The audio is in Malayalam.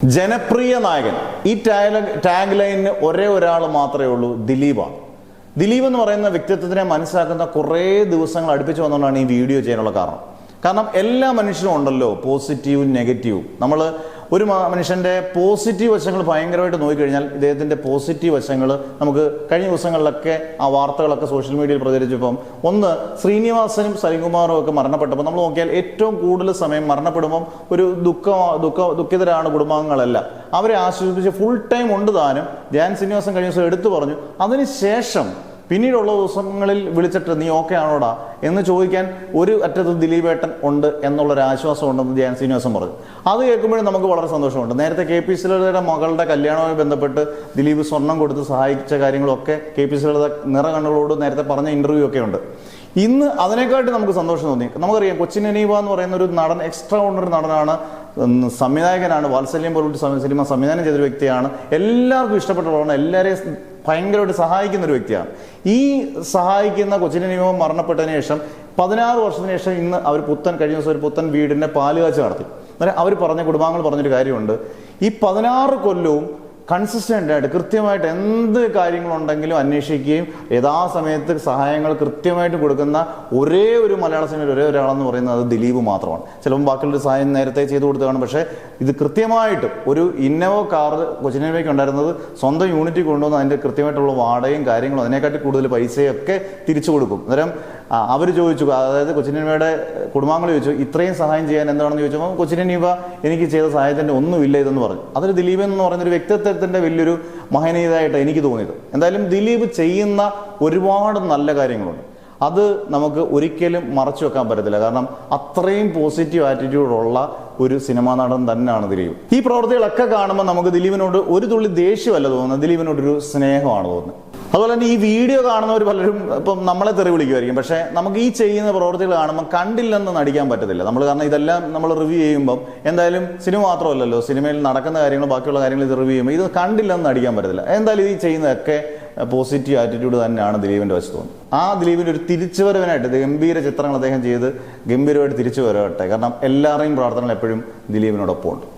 ജനപ്രിയ നായകൻ ഈ ടാഗ് ലൈനിന് ഒരേ ഒരാൾ മാത്രമേ ഉള്ളൂ, ദിലീപാണ്. ദിലീപ് എന്ന് പറയുന്ന വ്യക്തിത്വത്തിനെ മനസ്സിലാക്കുന്ന കുറേ ദിവസങ്ങൾ അടുപ്പിച്ച് വന്നുകൊണ്ടാണ് ഈ വീഡിയോ ചെയ്യാനുള്ള കാരണം എല്ലാ മനുഷ്യരും ഉണ്ടല്ലോ പോസിറ്റീവും നെഗറ്റീവും. നമ്മൾ ഒരു മനുഷ്യൻ്റെ പോസിറ്റീവ് വശങ്ങൾ ഭയങ്കരമായിട്ട് നോക്കിക്കഴിഞ്ഞാൽ ഇദ്ദേഹത്തിൻ്റെ പോസിറ്റീവ് വശങ്ങൾ നമുക്ക് കഴിഞ്ഞ ദിവസങ്ങളിലൊക്കെ ആ വാർത്തകളൊക്കെ സോഷ്യൽ മീഡിയയിൽ പ്രചരിച്ചപ്പം ഒന്ന് ശ്രീനിവാസനും സലിംകുമാറും ഒക്കെ മരണപ്പെട്ടപ്പോൾ നമ്മൾ നോക്കിയാൽ ഏറ്റവും കൂടുതൽ സമയം മരണപ്പെടുമ്പം ഒരു ദുഃഖിതരാണ് കുടുംബാംഗങ്ങളെല്ലാം. അവരെ ആശ്വസിപ്പിച്ച് ഫുൾ ടൈം ഉണ്ട് താനും. ധ്യാൻ ശ്രീനിവാസൻ കഴിഞ്ഞ ദിവസം എടുത്തു പറഞ്ഞു. അതിനുശേഷം പിന്നീടുള്ള ദിവസങ്ങളിൽ വിളിച്ചിട്ട് നീ ഓക്കെ ആണോടാ എന്ന് ചോദിക്കാൻ ഒരു അറ്റത്ത് ദിലീപേട്ടൻ ഉണ്ട് എന്നുള്ളൊരു ആശ്വാസം ഉണ്ടെന്ന് ധ്യാൻ ശ്രീനിവാസൻ പറഞ്ഞു. അത് കേൾക്കുമ്പോഴും നമുക്ക് വളരെ സന്തോഷമുണ്ട്. നേരത്തെ കെ.പി. ലളിതയുടെ മകളുടെ കല്യാണവുമായി ബന്ധപ്പെട്ട് ദിലീപ് സ്വർണം കൊടുത്ത് സഹായിച്ച കാര്യങ്ങളൊക്കെ കെ.പി. ലളിത നിറകണ്ണുകളോട് നേരത്തെ പറഞ്ഞ ഇന്റർവ്യൂ ഒക്കെ ഉണ്ട്. ഇന്ന് അതിനെക്കാട്ടി നമുക്ക് സന്തോഷം തോന്നി. നമുക്കറിയാം കൊച്ചിൻ അനീവ എന്ന് പറയുന്ന ഒരു നടൻ, എക്സ്ട്രാ ഓർഡിനറി നടനാണ്, സംവിധായകനാണ്, വാത്സല്യം പോലൊരു സിനിമ സംവിധാനം ചെയ്തൊരു വ്യക്തിയാണ്, എല്ലാവർക്കും ഇഷ്ടപ്പെട്ടതാണ്, എല്ലാവരെയും ഭയങ്കരമായിട്ട് സഹായിക്കുന്ന ഒരു വ്യക്തിയാണ്. ഈ സഹായിക്കുന്ന കൊച്ചിൻ അനീവ മരണപ്പെട്ടതിന് ശേഷം 16 വർഷത്തിന് ശേഷം ഇന്ന് അവർ കഴിഞ്ഞ ദിവസം ഒരു പുത്തൻ വീടിൻ്റെ പാലുകാഴ്ച നടത്തി. അന്നേരം അവർ കുടുംബാംഗങ്ങൾ പറഞ്ഞൊരു കാര്യമുണ്ട്, ഈ 16 കൊല്ലവും കൺസിസ്റ്റൻ്റ് ആയിട്ട് കൃത്യമായിട്ട് എന്ത് കാര്യങ്ങളുണ്ടെങ്കിലും അന്വേഷിക്കുകയും യഥാസമയത്ത് സഹായങ്ങൾ കൃത്യമായിട്ട് കൊടുക്കുന്ന ഒരേ ഒരു മലയാള സിനിമയിൽ ഒരേ ഒരാളെന്ന് പറയുന്നത് അത് ദിലീപ് മാത്രമാണ്. ചിലപ്പോൾ ബാക്കിയുള്ള സഹായം നേരത്തെ ചെയ്തു കൊടുത്തതാണ്. പക്ഷേ ഇത് കൃത്യമായിട്ടും ഒരു ഇന്നോവ കാർ കൊച്ചിനേവയ്ക്ക് ഉണ്ടായിരുന്നത് സ്വന്തം യൂണിറ്റിൽ കൊണ്ടുവന്ന് അതിൻ്റെ കൃത്യമായിട്ടുള്ള വാടകയും കാര്യങ്ങളും അതിനെക്കാട്ടി കൂടുതൽ പൈസയൊക്കെ തിരിച്ചു കൊടുക്കും. അന്നേരം അവർ ചോദിച്ചു, അതായത് കൊച്ചിനീവയുടെ കുടുംബാംഗങ്ങൾ ചോദിച്ചു ഇത്രയും സഹായം ചെയ്യാൻ എന്താണെന്ന് ചോദിച്ചപ്പോൾ കൊച്ചിനീവ എനിക്ക് ചെയ്ത സഹായത്തിൻ്റെ ഒന്നുമില്ല ഇതെന്ന് പറഞ്ഞു. അതൊരു ദിലീപ് എന്ന് പറയുന്നൊരു വ്യക്തിത്വത്തിൻ്റെ വലിയൊരു മഹനീയതായിട്ട് എനിക്ക് തോന്നിയത്. എന്തായാലും ദിലീപ് ചെയ്യുന്ന ഒരുപാട് നല്ല കാര്യങ്ങളുണ്ട്. അത് നമുക്ക് ഒരിക്കലും മറച്ചു വെക്കാൻ പറ്റത്തില്ല. കാരണം അത്രയും പോസിറ്റീവ് ആറ്റിറ്റ്യൂഡുള്ള ഒരു സിനിമാ നടൻ തന്നെയാണ് ദിലീപ്. ഈ പ്രവൃത്തികളൊക്കെ കാണുമ്പോൾ നമുക്ക് ദിലീപിനോട് ഒരു തുള്ളി ദേഷ്യമല്ല തോന്നുന്നത്, ദിലീപിനോടൊരു സ്നേഹമാണ് തോന്നുന്നത്. അതുപോലെ തന്നെ ഈ വീഡിയോ കാണുന്നവർ പലരും ഇപ്പം നമ്മളെ തെറി വിളിക്കുമായിരിക്കും. പക്ഷേ നമുക്ക് ഈ ചെയ്യുന്ന പ്രവൃത്തികൾ കാണുമ്പോൾ കണ്ടില്ലെന്ന് നടിക്കാൻ പറ്റത്തില്ല. കാരണം ഇതെല്ലാം നമ്മൾ റിവ്യൂ ചെയ്യുമ്പം എന്തായാലും സിനിമ മാത്രമല്ലല്ലോ, സിനിമയിൽ നടക്കുന്ന കാര്യങ്ങൾ ബാക്കിയുള്ള കാര്യങ്ങൾ ഇത് റിവ്യൂ ചെയ്യുമ്പോൾ ഇത് കണ്ടില്ലെന്ന് നടിക്കാൻ പറ്റത്തില്ല. എന്തായാലും ഈ ചെയ്യുന്നതൊക്കെ പോസിറ്റീവ് ആറ്റിറ്റ്യൂഡ് തന്നെയാണ് ദിലീപിൻ്റെ വശത്ത് തോന്നുന്നത്. ആ ദിലീപിൻ്റെ ഒരു തിരിച്ചുവരവിനായിട്ട് ഗംഭീര ചിത്രങ്ങൾ അദ്ദേഹം ചെയ്ത് ഗംഭീരമായിട്ട് തിരിച്ചു വരട്ടെ. കാരണം എല്ലാവരുടെയും പ്രാർത്ഥനകൾ എപ്പോഴും ദിലീപിനോടൊപ്പം ഉണ്ട്.